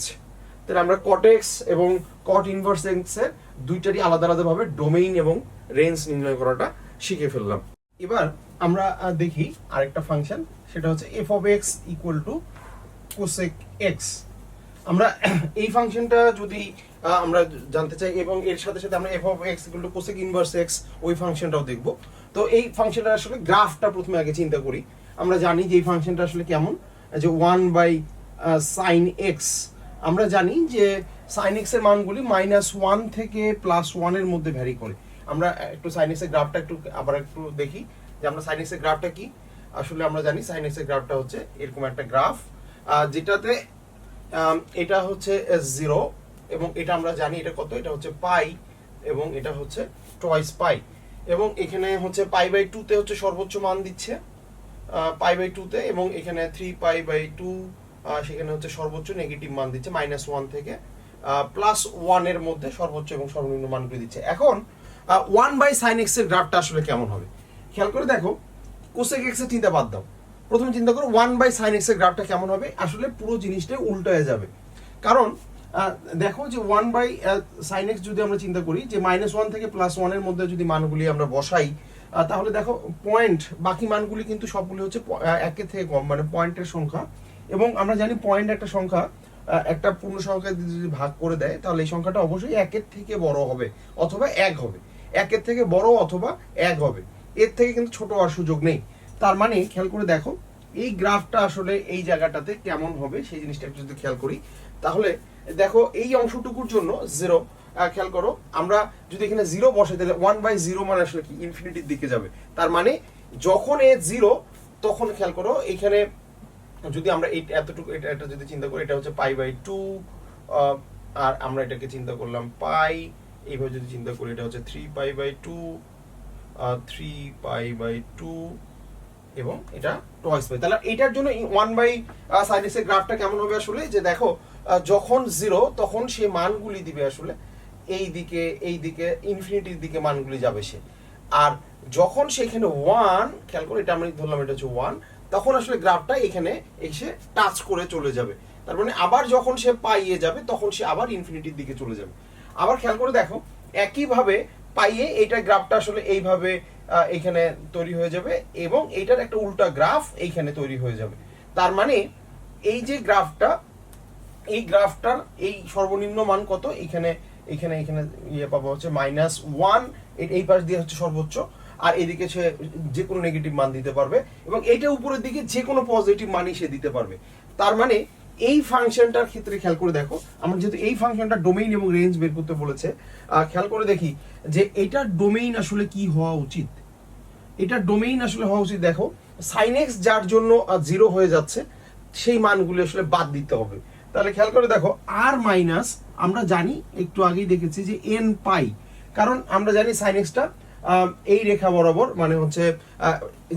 তাহলে আমরা cot x এবং cot ইনভার্স x এর দুইটারই আলাদা আলাদা ভাবে ডোমেইন এবং রেঞ্জ নির্ণয় করাটা শিখে ফেললাম। এবার আমরা দেখি আরেকটা ফাংশন, সেটা হচ্ছে f of x equal to cosec x। আমরা এই ফাংশনটা যদি আমরা জানতে চাই, এবং এর সাথে সাথে আমরা f of x equal to cosec inverse x ওই ফাংশনটাও দেখব। তো এই ফাংশনটা আসলে গ্রাফটা প্রথমে আগে চিন্তা করি। আমরা জানি যে এই ফাংশনটা আসলে কেমন, যে 1/sin x। আমরা জানি যে sin x এর মানগুলি -1 থেকে +1 এর মধ্যে ভ্যারি করে। আমরা একটু sin x এর গ্রাফটা আবার একটু দেখি যে আমরা sin x এর গ্রাফটা কি। আসলে আমরা জানি sin x এর গ্রাফটা হচ্ছে এরকম একটা গ্রাফ, যেটাতে এটা হচ্ছে 0, এবং এটা আমরা জানি এটা কত, এটা হচ্ছে পাই, এবং এটা হচ্ছে টুয়াইস পাই, এবং এখানে হচ্ছে π/2 তে হচ্ছে সর্বোচ্চ মান দিচ্ছে π/2 তে, এবং এখানে 3π/2 সেখানে হচ্ছে সর্বোচ্চ নেগেটিভ মান দিচ্ছে -1 থেকে +1 এর মধ্যে সর্বোচ্চ এবং সর্বনিম্ন মানগুলো দিচ্ছে। এখন 1/sin x এর গ্রাফটা আসলে কেমন হবে খেয়াল করে দেখো। cosec x এর চিন্তা বাদ দাও, প্রথমে চিন্তা করো 1/sin x এর গ্রাফটা কেমন হবে। আসলে পুরো জিনিসটা উল্টো হয়ে যাবে, কারণ দেখো যে 1/sin x যদি আমরা চিন্তা করি যে -1 থেকে +1 এর মধ্যে যদি মানগুলি আমরা বসাই, তাহলে দেখো পয়েন্ট বাকি মানগুলি কিন্তু সবগুলি হচ্ছে 1 এর থেকে কম, মানে পয়েন্টের সংখ্যা। এবং আমরা জানি পয়েন্ট একটা সংখ্যা একটা পূর্ণ সংখ্যা যদি ভাগ করে দেয়, তাহলে এই সংখ্যাটা অবশ্যই 1 এর থেকে বড় হবে অথবা 1 হবে, 1 এর থেকে বড় অথবা 1 হবে, এর থেকে কিন্তু ছোট হওয়ার সুযোগ নেই। তার মানে খেয়াল করে দেখো এই গ্রাফটা আসলে এই জায়গাটাতে কেমন হবে সেই জিনিসটা একটু যদি খেয়াল করি, তাহলে দেখো এই অংশটুকুর জন্য 0, খেয়াল করো আমরা যদি এখানে 0 বসাই, তাহলে 1/0 মানে আসলে কি ইনফিনিটির দিকে যাবে। তার মানে যখন এ 0, তখন খেয়াল করো এখানে যদি আমরা এই এতটুকু এটা যদি চিন্তা করি, এটা হচ্ছে π/2, আর আমরা এটাকে চিন্তা করলাম পাই, এইভাবে যদি চিন্তা করি এটা হচ্ছে 3π/2, 3π/2 এবং এটা টোয়াইস পাই। তাহলে এটার জন্য 1/sin x এর গ্রাফটা কেমন হবে আসলে, যে দেখো যখন 0 তখন সে মানগুলি দিবে আসলে এই দিকে ইনফিনিটির দিকে মানগুলি যাবে সে, আর যখন সেখানে 1, খেয়াল করে এটা আমরা ধরলাম এটা হচ্ছে 1, তখন আসলে গ্রাফটা এখানে এসে টাচ করে চলে যাবে। তার মানে আবার যখন সে পাইয়ে যাবে তখন সে আবার ইনফিনিটির দিকে চলে যাবে। আবার খেয়াল করে দেখো একইভাবে পাইয়ে এইটা গ্রাফটা আসলে এইভাবে এখানে তৈরি হয়ে যাবে এবং এইটার একটা উল্টা গ্রাফ এইখানে তৈরি হয়ে যাবে। তার মানে এই যে গ্রাফটা, এই গ্রাফটার এই সর্বনিম্ন মান কত, এখানে এখানে এখানে ইয়ে পাবো হচ্ছে -1, এই পাশ দিয়ে হচ্ছে সর্বোচ্চ, আর এদিকে সে যে কোনো নেগেটিভ মান দিতে পারবে এবং এইটা উপরের দিকে যে কোনো পজিটিভ মানই সে দিতে পারবে। তার মানে এই ফাংশনটার ক্ষেত্রে খেয়াল করে দেখো, আমরা যেহেতু এই ফাংশনটা ডোমেইন এবং রেঞ্জ বের করতে বলেছে, খেয়াল করে দেখি যে এটার ডোমেইন আসলে কি হওয়া উচিত। এটা ডোমেইন আসলে হওয়া উচিত, দেখো sin x যার জন্য 0 হয়ে যাচ্ছে সেই মানগুলো আসলে বাদ দিতে হবে। তাহলে খেয়াল করে দেখো আর মাইনাস, আমরা জানি একটু আগেই দেখেছি যে n পাই, কারণ আমরা জানি sin x টা এই রেখা বরাবর মানে হচ্ছে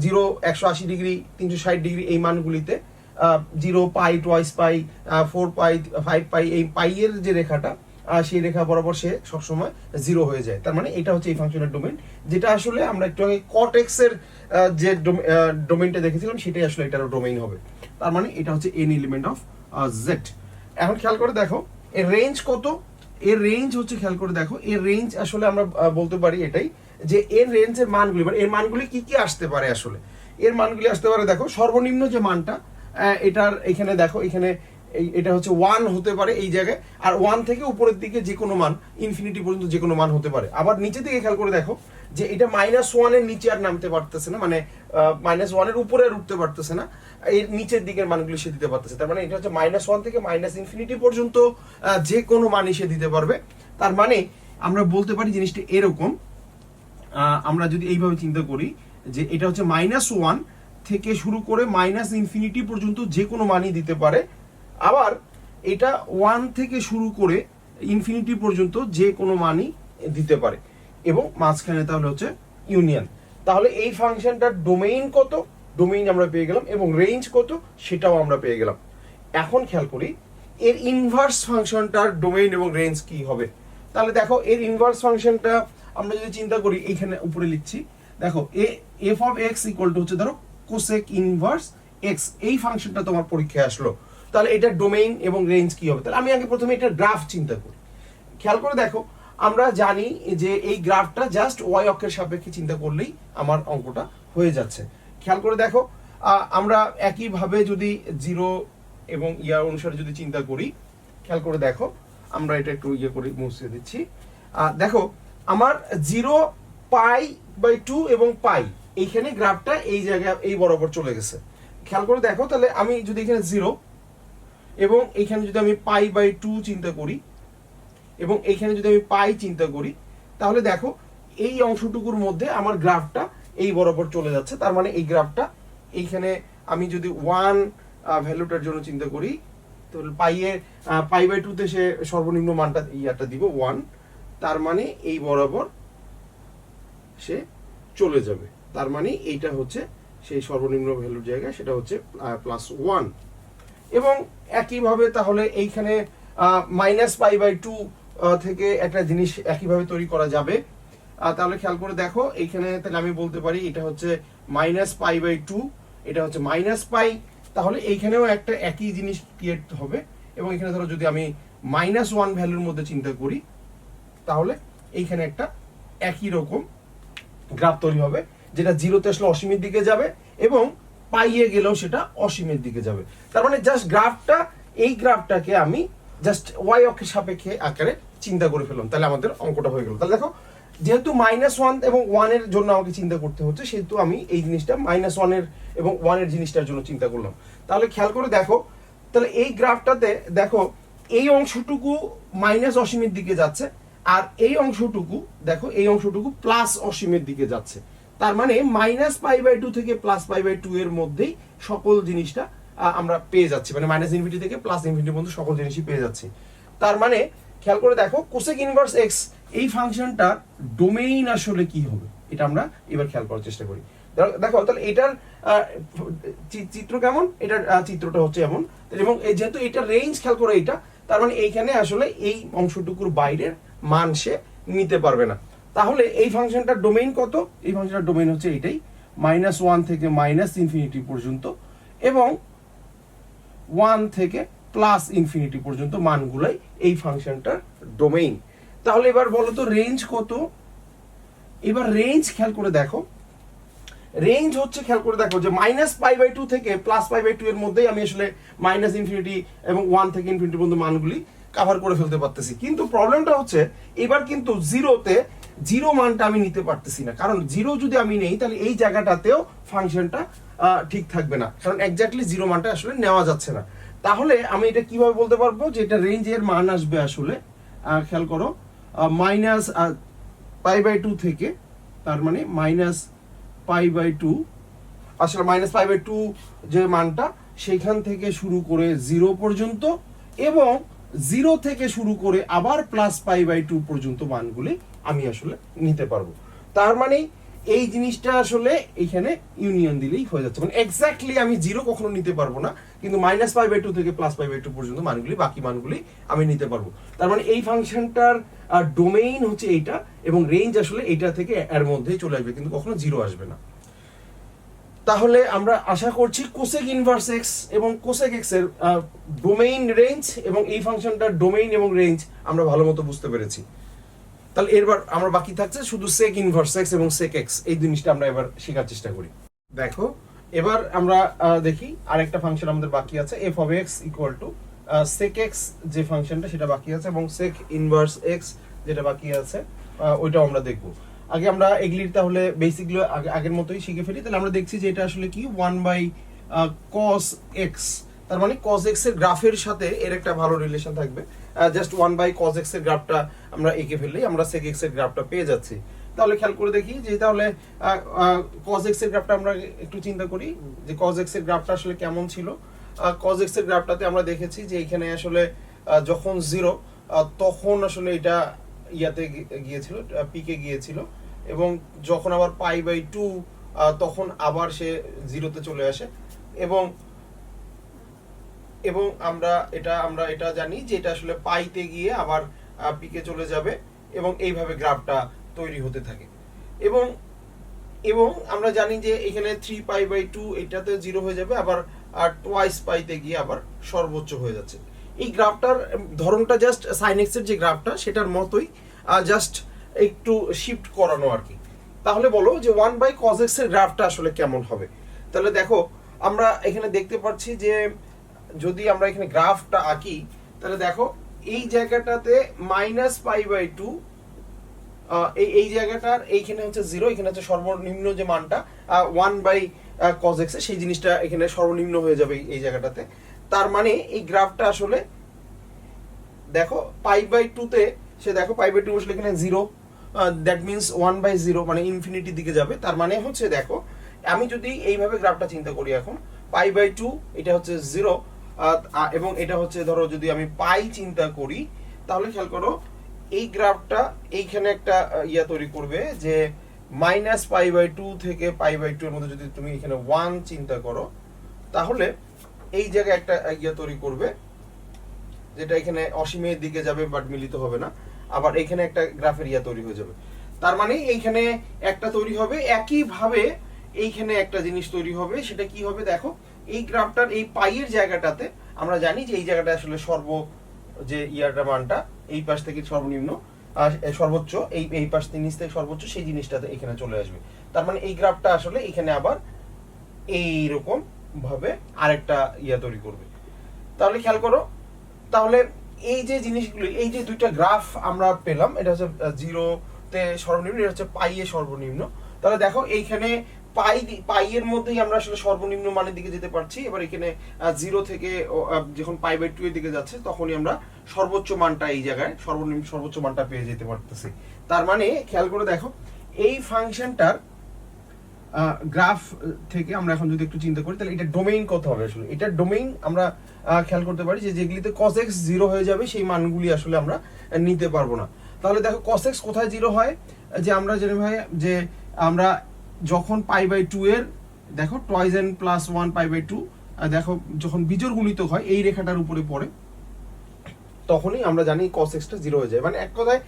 0, 180 ডিগ্রি, 360 ডিগ্রি এই মানগুলিতে 0 পাই, টোয়াইস পাই, 4 পাই, 5 পাই, এই পাই এর যে রেখাটা সেই রেখা বরাবর সে সবসময় 0 হয়ে যায়। তার মানে এটা হচ্ছে এই ফাংশনের ডোমেইন, যেটা আসলে আমরা একটু আগে cot x এর যে ডোমেইনটা দেখেছিলাম সেটাই আসলে এটার ডোমেইন হবে। তার মানে এটা হচ্ছে n এলিমেন্ট অফ z। এখন খেয়াল করে দেখো এর রেঞ্জ কত, এর রেঞ্জ হচ্ছে খেয়াল করে দেখো এর রেঞ্জ আসলে আমরা বলতে পারি এটাই যে এর রেঞ্জের মানগুলি, মানে এর মানগুলি কি কি আসতে পারে আসলে, এর মানগুলি আসতে পারে দেখো সর্বনিম্ন যে মানটা এটার এখানে দেখো এখানে এটা হচ্ছে 1 হতে পারে এই জায়গায়, আর 1 থেকে উপরের দিকে যে কোনো মান ইনফিনিটি পর্যন্ত যে কোনো মান হতে পারে। আবার নিচে দিকে খেয়াল করে দেখো যে এটা -1 এর নিচে আর নামতে পারতেছে না, মানে -1 এর উপরে আর উঠতে পারতেছে না, এর নিচের দিকের মানগুলি সে দিতে পারতেছে। তার মানে এটা হচ্ছে -1 থেকে -ইনফিনিটি পর্যন্ত যে কোনো মানই সে দিতে পারবে। তার মানে আমরা বলতে পারি জিনিসটা এরকম, আমরা যদি এইভাবে চিন্তা করি যে এটা হচ্ছে -1 থেকে শুরু করে -ইনফিনিটি পর্যন্ত যে কোনো মানই দিতে পারে, আবার এটা 1 থেকে শুরু করে ইনফিনিটি পর্যন্ত যে কোনো মানই দিতে পারে এবং মাঝখানে তাহলে হচ্ছে ইউনিয়ন। তাহলে এই ফাংশনটার ডোমেইন কত, ডোমেইন আমরা পেয়ে গেলাম এবং রেঞ্জ কত সেটাও আমরা পেয়ে গেলাম। এখন খেয়াল করি এর ইনভার্স ফাংশনটার ডোমেইন এবং রেঞ্জ কি হবে। তাহলে দেখো এর ইনভার্স ফাংশনটা আমরা যদি চিন্তা করি, এইখানে উপরে লিখছি দেখো f of x equal to হচ্ছে ধরো কোসেক ইনভার্স x, এই ফাংশনটা তোমার পরীক্ষায় আসলো, তাহলে এটার ডোমেইন এবং রেঞ্জ কি হবে। তাহলে আমি আগে প্রথমে এটার গ্রাফ চিন্তা করি। খেয়াল করে দেখো আমরা জানি যে এই গ্রাফটা জাস্ট y অক্ষের সাপেক্ষে চিন্তা করলেই আমার অঙ্কটা হয়ে যাচ্ছে। খেয়াল করে দেখো আমরা একইভাবে যদি 0 এবং ইয়ার অনুসারে যদি চিন্তা করি, খেয়াল করে দেখো আমরা এটা একটু ইয়ে করে মুছে দিচ্ছি। দেখো আমার 0, π/2 এবং পাই, এইখানে গ্রাফটা এই জায়গায় এই বরাবর চলে গেছে। খেয়াল করে দেখো তাহলে আমি যদি এখানে 0 এবং এইখানে যদি আমি π/2 চিন্তা করি এবং এইখানে যদি আমি পাই চিন্তা করি, তাহলে দেখো এই অংশটুকুর মধ্যে আমার গ্রাফটা এই বরাবর চলে যাচ্ছে। তার মানে এই গ্রাফটা এইখানে আমি যদি 1 ভ্যালুটার জন্য চিন্তা করি, তাহলে π/2 তে সে সর্বনিম্ন মানটা ইয়াটা দিব 1, তার মানে এই বরাবর সে চলে যাবে। তার মানে এইটা হচ্ছে সেই সর্বনিম্ন ভ্যালুর জায়গা, সেটা হচ্ছে +1। এবং একইভাবে তাহলে এইখানে -π/2 থেকে একটা জিনিস একইভাবে তৈরি করা যাবে। তাহলে খেয়াল করে দেখো এইখানে তাহলে আমি বলতে পারি এটা হচ্ছে -π/2, এটা হচ্ছে -π, তাহলে এইখানেও একটা একই জিনিস ক্রিয়েট হবে। এবং এখানে ধরো যদি আমি -1 ভ্যালুর মধ্যে চিন্তা করি, তাহলে এইখানে একটা একই রকম গ্রাফ তৈরি হবে, যেটা 0-তে আসলে অসীমের দিকে যাবে এবং পাইয়ে গেলেও সেটা অসীমের দিকে যাবে। তার মানে জাস্ট গ্রাফটা, এই গ্রাফটাকে আমি জাস্ট y অক্ষের সাপেক্ষে আকারে চিন্তা করে ফেললাম, তাহলে আমাদের অঙ্কটা হয়ে গেল। তাহলে দেখো যেহেতু -1 এবং 1 এর জন্য আমাকে চিন্তা করতে হচ্ছে, সেহেতু আমি এই জিনিসটা -1 এর এবং 1 এর জিনিসটার জন্য চিন্তা করলাম। তাহলে খেয়াল করে দেখো তাহলে এই গ্রাফটাতে দেখো এই অংশটুকু অসীমের দিকে যাচ্ছে, আর এই অংশটুকু দেখো এই অংশটুকু অসীমের দিকে যাচ্ছে। তার মানে -π/2 থেকে +π/2 এর মধ্যেই সকল জিনিসটা আমরা পেয়ে যাচ্ছি, মানে -ইনফিনিটি থেকে +ইনফিনিটি পর্যন্ত সকল জিনিসই পেয়ে যাচ্ছি। তার মানে খেয়াল করে দেখো কোসেক ইনভার্স এক্স এই ফাংশনটার ডোমেইন আসলে কি হবে, এটা আমরা এবার খেয়াল করার চেষ্টা করি। দেখো তাহলে এটার চিত্র কেমন, এটার চিত্রটা হচ্ছে এমন, এবং যেহেতু এটা রেঞ্জ খেয়াল করে এইটা, তার মানে এইখানে আসলে এই অংশটুকুর বাইরের মান সে নিতে পারবে না। তাহলে এই ফাংশনটার ডোমেইন কত, এই ফাংশনটার ডোমেইন হচ্ছে এইটাই, -1 থেকে -ইনফিনিটি পর্যন্ত এবং 1 থেকে +ইনফিনিটি পর্যন্ত মানগুলাই এই ফাংশনটার ডোমেইন। তাহলে এবার বলো তো রেঞ্জ কত। এবার রেঞ্জ খেয়াল করে দেখো, রেঞ্জ হচ্ছে খেয়াল করে দেখো যে -π/2 থেকে +π/2 এর মধ্যেই আমি আসলে -ইনফিনিটি এবং 1 থেকে ইনফিনিটি পর্যন্ত মানগুলি কভার করে ফেলতে পারতেছি। কিন্তু প্রবলেমটা হচ্ছে এবার কিন্তু জিরোতে জিরো মানটা আমি নিতে পারতেছি না, কারণ জিরো যদি আমি নেই তাহলে এই জায়গাটাতেও ফাংশনটা ঠিক থাকবে না, কারণ এক্স্যাক্টলি জিরো মানটা আসলে নেওয়া যাচ্ছে না। তাহলে আমি এটা কিভাবে বলতে পারবো যে এটা রেঞ্জের মান আসবে আসলে খেয়াল করো -π/2 থেকে, তার মানে -π/2 আসলে -π/2 যে মানটা সেখান থেকে শুরু করে 0 পর্যন্ত এবং 0 থেকে শুরু করে আবার +π/2 পর্যন্ত মানগুলি আমি আসলে নিতে পারবো। তার মানে এই জিনিসটা আসলে এখানে ইউনিয়ন দিলেই হয়ে যাচ্ছে, মানে এক্স্যাক্টলি আমি 0 কখনো নিতে পারবো না, কিন্তু -π/2 থেকে +π/2 পর্যন্ত মানগুলি, বাকি মানগুলি আমি নিতে পারবো। তার মানে এই ফাংশনটার ডোমেইন হচ্ছে এইটা এবং রেঞ্জ আসলে এইটা থেকে এর মধ্যেই চলে আসবে, কিন্তু কখনো 0 আসবে না। তাহলে আমরা আশা করছি কোসেক ইনভার্স এক্স এবং কোসেক এক্স এর ডোমেইন রেঞ্জ এবং এই ফাংশনটার ডোমেইন এবং রেঞ্জ আমরা ভালো মতো বুঝতে পেরেছি। তাহলে এরবার আমরা বাকি থাকছে শুধু সেক ইনভার্স এক্স এবং সেক এক্স, এই জিনিসটা আমরা এবার শেখার চেষ্টা করি। দেখো এবার আমরা দেখি আরেকটা ফাংশন আমাদের বাকি আছে, f of x equal to sec x যে ফাংশনটা সেটা বাকি আছে এবং সেক ইনভার্স এক্স যেটা বাকি আছে ওইটাও আমরা দেখবো। আগে আমরা এগুলির তাহলে বেসিকগুলো আগের মতোই শিখে ফেলি। তাহলে আমরা দেখছি যে এটা আসলে কি 1/cos x, তার মানে cos x এর গ্রাফের সাথে এর একটা ভালো রিলেশন থাকবে। জাস্ট 1/cos x এর গ্রাফটা আমরা এঁকে ফেললেই আমরা sec x এর গ্রাফটা পেয়ে যাচ্ছি। তাহলে খেয়াল করে দেখি যে তাহলে cos x এর গ্রাফটা আমরা একটু চিন্তা করি যে cos x এর গ্রাফটা আসলে কেমন ছিল। cos x এর গ্রাফটাতে আমরা দেখেছি যে এখানে আসলে যখন 0 তখন আসলে এটা ইয়াতে গিয়েছিল, পিকে গিয়েছিল, এবং যখন আবার π/2 তখন আবার সে 0-তে চলে আসে, এবং আমরা এটা জানি যে এটা আসলে পাইতে গিয়ে আবার পিকে চলে যাবে এবং এইভাবে গ্রাফটা তৈরি হতে থাকে। এবং আমরা জানি যে এখানে 3π/2 এটাতে 0 হয়ে যাবে, আবার টোয়াইস পাইতে গিয়ে আবার সর্বোচ্চ হয়ে যাচ্ছে। এই গ্রাফটার ধরনটা জাস্ট sin x এর যে গ্রাফটা সেটার মতোই, জাস্ট একটু শিফট করানো আর কি। তাহলে বলো যে 1/cos x এর গ্রাফটা আসলে কেমন হবে। তাহলে দেখো আমরা এখানে দেখতে পাচ্ছি যে যদি আমরা এখানে গ্রাফটা আঁকি তাহলে দেখো এই জায়গাটাতে -π/2 এই জায়গাটার এইখানে হচ্ছে 0, এখানে হচ্ছে সর্বনিম্ন যে মানটা 1/cos x সেই জিনিসটা এখানে সর্বনিম্ন হয়ে যাবে এই জায়গাটাতে। তার মানে এই গ্রাফটা আসলে দেখো π/2 তে সে দেখো π/2 আসলে এখানে 0, দ্যাট মিনস 1/0 মানে ইনফিনিটির দিকে যাবে। তার মানে হচ্ছে দেখো আমি যদি এইভাবে গ্রাফটা চিন্তা করি, এখন π/2 এটা হচ্ছে 0 এবং এটা হচ্ছে ধরো যদি আমি পাই চিন্তা করি, তাহলে খেয়াল করো এই গ্রাফটা এইখানে একটা ইয়া তৈরি করবে যে -π/2 থেকে π/2 এর মধ্যে যদি তুমি এখানে 1 চিন্তা করো, তাহলে এই জায়গায় একটা ইয়া তৈরি করবে যেটা এখানে অসীমের দিকে যাবে বাট মিলিত হবে না, আবার এখানে একটা গ্রাফের ইয়া তৈরি হয়ে যাবে। তার মানে এইখানে একটা তৈরি হবে, একইভাবে এইখানে একটা জিনিস তৈরি হবে। সেটা কি হবে দেখো, এই গ্রাফটার এই পাইয়ের জায়গাটাতে আমরা জানি যে এই জায়গাটা আসলে যে ইয়ারটা মানটা এই পাশ থেকে সর্বনিম্ন সর্বোচ্চ, এই পাশ থেকে নিচ থেকে সর্বোচ্চ সেই জিনিসটাতে এখানে চলে আসবে। তার মানে এই গ্রাফটা আসলে এখানে আবার এইরকম ভাবে আরেকটা ইয়া তৈরি করবে। তাহলে খেয়াল করো, তাহলে এই যে জিনিসগুলি, এই যে দুইটা গ্রাফ আমরা পেলাম, এটা হচ্ছে 0-তে সর্বনিম্ন, এটা হচ্ছে পাই এ সর্বনিম্ন। তাহলে দেখো এইখানে পাই এর মধ্যেই আমরা আসলে সর্বনিম্ন মানের দিকে যেতে পারছি। এবার এখানে 0 থেকে যখন π/2 এর দিকে যাচ্ছে তখনই আমরা সর্বোচ্চ মানটা এই জায়গায় সর্বোচ্চ মানটা পেয়ে যেতে পারতেছি। তার মানে খেয়াল করে দেখো এই ফাংশনটার গ্রাফ থেকে আমরা এখন যদি একটু চিন্তা করি তাহলে এটা ডোমেইন কত হবে আসলে, এটা ডোমেইন আমরা খেয়াল করতে পারি যে যেগুলিতে cos x 0 হয়ে যাবে সেই মানগুলি আসলে আমরা নিতে পারবো না। তাহলে দেখো cos x কোথায় 0 হয়, যে আমরা যেরকম হয় যে আমরা যখন π/2 এর দেখো টয়েস n প্লাস 1 π/2 দেখো যখন বিজোড় গুণিতক হয় এই রেখাটার উপরে পড়ে তখনই আমরা জানি cos x টা 0 হয়ে যায়। মানে এক কথায়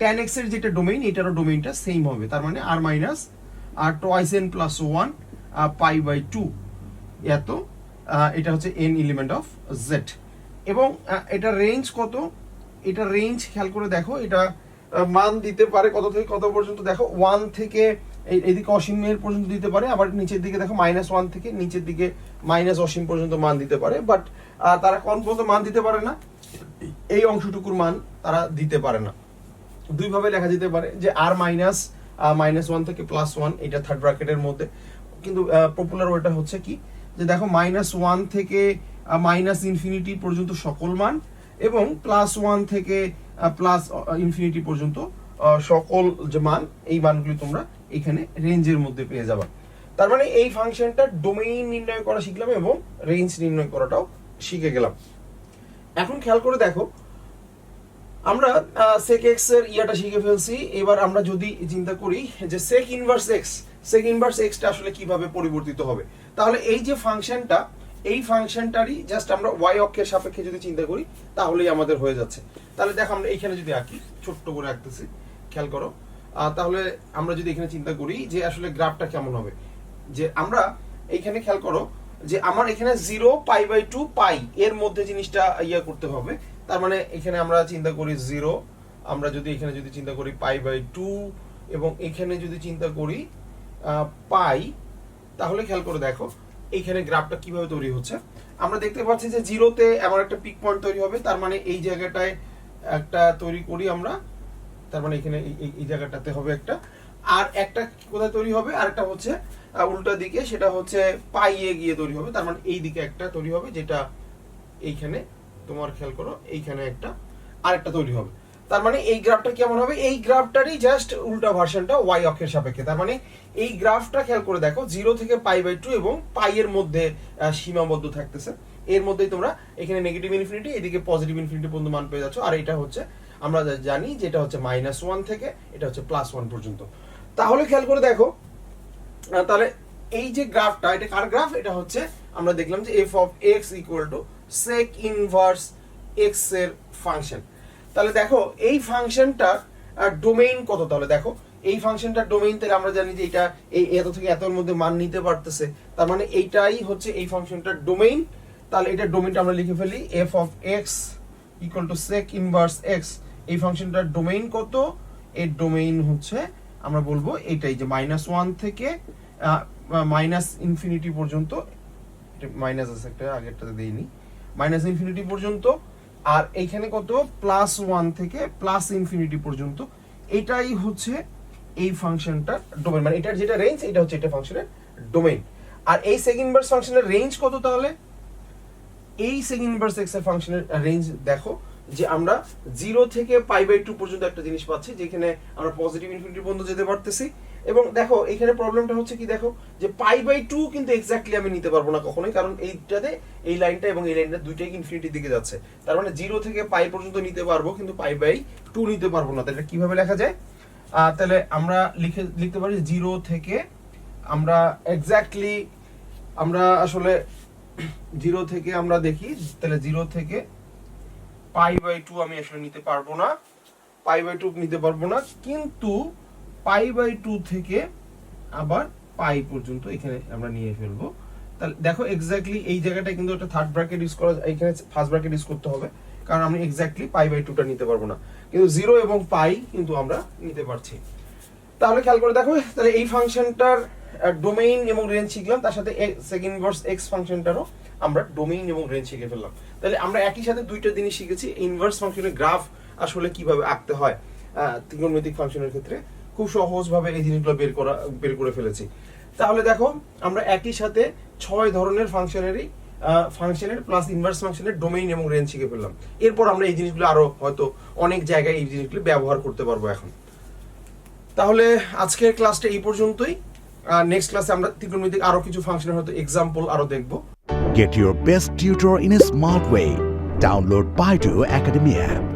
tan x এর যেটা ডোমেইন এটারও ডোমেইনটা সেম হবে, তার মানে r মাইনাস আর টয়েস n প্লাস 1 π/2 এত এটা হচ্ছে n এলিমেন্ট অফ z। এবং এটা রেঞ্জ কত, এটা রেঞ্জ খেয়াল করে দেখো, এটা মান দিতে পারে কত থেকে কত পর্যন্ত, দেখো 1 থেকে এইদিকে অসীমের পর্যন্ত দিতে পারে, আবার নিচের দিকে দেখো -1 থেকে নিচের দিকে অসীম পর্যন্ত মান দিতে পারে, বাট তারা কোন পর্যন্ত মান দিতে পারে না, এই অংশটুকুর মান তারা দিতে পারে না। দুইভাবে লেখা যেতে পারে যে r মাইনাস -1 থেকে +1 এটা থার্ড ব্র্যাকেটের মধ্যে, কিন্তু পপুলার ওয়েটা হচ্ছে কি যে দেখো -1 থেকে -ইনফিনিটি পর্যন্ত সকল মান এবং +1 থেকে +ইনফিনিটি পর্যন্ত সকল যে মান, এই মানগুলি তোমরা এখানে রেঞ্জের মধ্যে পেয়ে যাবে। তার মানে এই ফাংশনটা ডোমেইন নির্ণয় করা শিখলাম এবং রেঞ্জ নির্ণয় করাটাও শিখে গেলাম। এখন খেয়াল করে দেখো আমরা sec x এর ইয়াটা শিখে ফেলছি, এবার আমরা যদি চিন্তা করি যে sec ইনভার্স x টা আসলে কিভাবে পরিবর্তিত হবে, তাহলে এই যে ফাংশনটা এই ফাংশনটারই জাস্ট আমরা y অক্ষের সাপেক্ষে যদি চিন্তা করি তাহলেই আমাদের হয়ে যাচ্ছে। তাহলে দেখো আমরা এইখানে যদি আঁকি, ছোট্ট করে আঁকতেছি, খেয়াল করো, তাহলে আমরা যদি এখানে চিন্তা করি যে আসলে গ্রাফটা কেমন হবে, যে আমরা এইখানে খেয়াল করো যে আমার এখানে 0 π/2 পাই এর মধ্যে জিনিসটা ইয়া করতে হবে। তার মানে এখানে আমরা চিন্তা করি 0, আমরা যদি এখানে যদি চিন্তা করি π/2 এবং এখানে যদি চিন্তা করি পাই, তাহলে খেয়াল করে দেখো এইখানে গ্রাফটা কিভাবে তৈরি হচ্ছে। আমরা দেখতে পাচ্ছি যে 0-তে আমার একটা পিক পয়েন্ট তৈরি হবে, তার মানে এই জায়গাটায় একটা তৈরি করি আমরা, তার মানে এখানে এই জায়গাটাতে হবে একটা, আর একটা কোথায় তৈরি হবে, আর একটা হচ্ছে উল্টা দিকে, সেটা হচ্ছে পাইয়ে গিয়ে তৈরি হবে, তার মানে এই দিকে একটা তৈরি হবে, যেটা এইখানে তোমার খেয়াল করো এইখানে একটা আরেকটা তৈরি হবে। তার মানে এই গ্রাফটা কেমন হবে, এই গ্রাফটারই জাস্ট উল্টা ভার্সনটা y অক্ষের সাপেক্ষে। তার মানে এই গ্রাফটা খেয়াল করে দেখো 0 থেকে π/2 এবং পাই এর মধ্যে সীমাবদ্ধ থাকতেছে, এর মধ্যেই তোমরা এখানে নেগেটিভ ইনফিনিটি এদিকে পজিটিভ ইনফিনিটি পর্যন্ত মান পেয়ে যাচ্ছ, আর এটা হচ্ছে আমরা জানি যে এটা হচ্ছে -1 থেকে এটা হচ্ছে +1 পর্যন্ত। তাহলে খেয়াল করে দেখো তাহলে এই যে গ্রাফটা, এটা কার গ্রাফ, এটা হচ্ছে আমরা দেখলাম যে f of x = sec inverse x এর ফাংশন। তাহলে দেখো এই ফাংশনটার ডোমেইন কত, তাহলে দেখো এই ফাংশনটার ডোমেইন, তাহলে আমরা জানি যে এটা এই এত থেকে এতর মধ্যে মান নিতে পারতেছে, তার মানে এইটাই হচ্ছে এই ফাংশনটার ডোমেইন। তাহলে এটা ডোমেইনটা আমরা লিখে ফেলি f of x = sec inverse x। এই ফাংশনটার ডোমেইন কত, এর ডোমেইন হচ্ছে আমরা বলবো এটাই যে -1 থেকে ইনফিনিটি পর্যন্ত, এটা মাইনাস আছে একটা আগেরটাতে দেইনি, ইনফিনিটি পর্যন্ত, আর এইখানে কত +1 থেকে ইনফিনিটি পর্যন্ত, এটাই হচ্ছে এই ফাংশনটার ডোমেইন, মানে এটার যেটা রেঞ্জ এটা হচ্ছে এটা ফাংশনের ডোমেইন। আর এই sec ইনভার্স ফাংশনের রেঞ্জ কত, তাহলে এই sec ইনভার্স x এর ফাংশনের রেঞ্জ দেখো যে আমরা 0 থেকে π/2 পর্যন্ত একটা জিনিস পাচ্ছি, যেখানে আমরা পজিটিভ ইনফিনিটি পর্যন্ত যেতে পারতেছি। এবং দেখো এখানে প্রবলেমটা হচ্ছে কি, দেখো যে π/2 কিন্তু এক্স্যাক্টলি আমি নিতে পারবো না কখনোই, কারণ এইটাতে এই লাইনটা এবং এই লাইনটা দুইটাই ইনফিনিটির দিকে যাচ্ছে, তার মানে 0 থেকে π পর্যন্ত নিতে পারবো কিন্তু π/2 নিতে পারবো না। তাহলে কিভাবে লেখা যায়, তাহলে আমরা লিখতে পারি 0 থেকে আমরা এক্স্যাক্টলি আমরা আসলে 0 থেকে আমরা দেখি, তাহলে 0 থেকে π/2 আমি আসলে নিতে পারবো না, π/2 নিতে পারবো না, কিন্তু π/2 থেকে আবার পাই পর্যন্ত এখানে আমরা নিয়ে ফেলবো। তাহলে দেখো এক্স্যাক্টলি এই জায়গাটায় কিন্তু একটা থার্ড ব্র্যাকেট ইউজ করা, এখানে ফার্স্ট ব্র্যাকেট ইউজ করতে হবে, কারণ আমি এক্স্যাক্টলি π/2টা নিতে পারবো না, কিন্তু 0 এবং পাই কিন্তু আমরা নিতে পারছি। তাহলে খেয়াল করে দেখো, তাহলে এই ফাংশনটার ডোমেইন এবং রেঞ্জ শিখলাম, তার সাথে sec ইনভার্স x ফাংশনটারও আমরা ডোমেইন এবং রেঞ্জ শিখে ফেললাম। তাহলে আমরা একই সাথে দুইটা জিনিস শিখেছি, ইনভার্স ফাংশনের গ্রাফ আসলে কিভাবে আঁকতে হয় ত্রিকোণমিতিক ফাংশনের ক্ষেত্রে, খুব সহজভাবে এই জিনিসগুলো বের করে ফেলেছি। তাহলে দেখো আমরা একই সাথে 6 ধরনের ফাংশনের প্লাস ইনভার্স ফাংশনের ডোমেইন এবং রেঞ্জ শিখে ফেললাম। এরপর আমরা এই জিনিসগুলো আরো হয়তো অনেক জায়গায় এই জিনিসগুলো ব্যবহার করতে পারবো এখন। তাহলে আজকের ক্লাসটা এই পর্যন্তই। নেক্সট ক্লাসে আমরা ত্রিকোণমিতিক আরো কিছু ফাংশনের হয়তো এক্সাম্পল আরো দেখবো। Get your best tutor in a smart way. Download Baidu Academy app.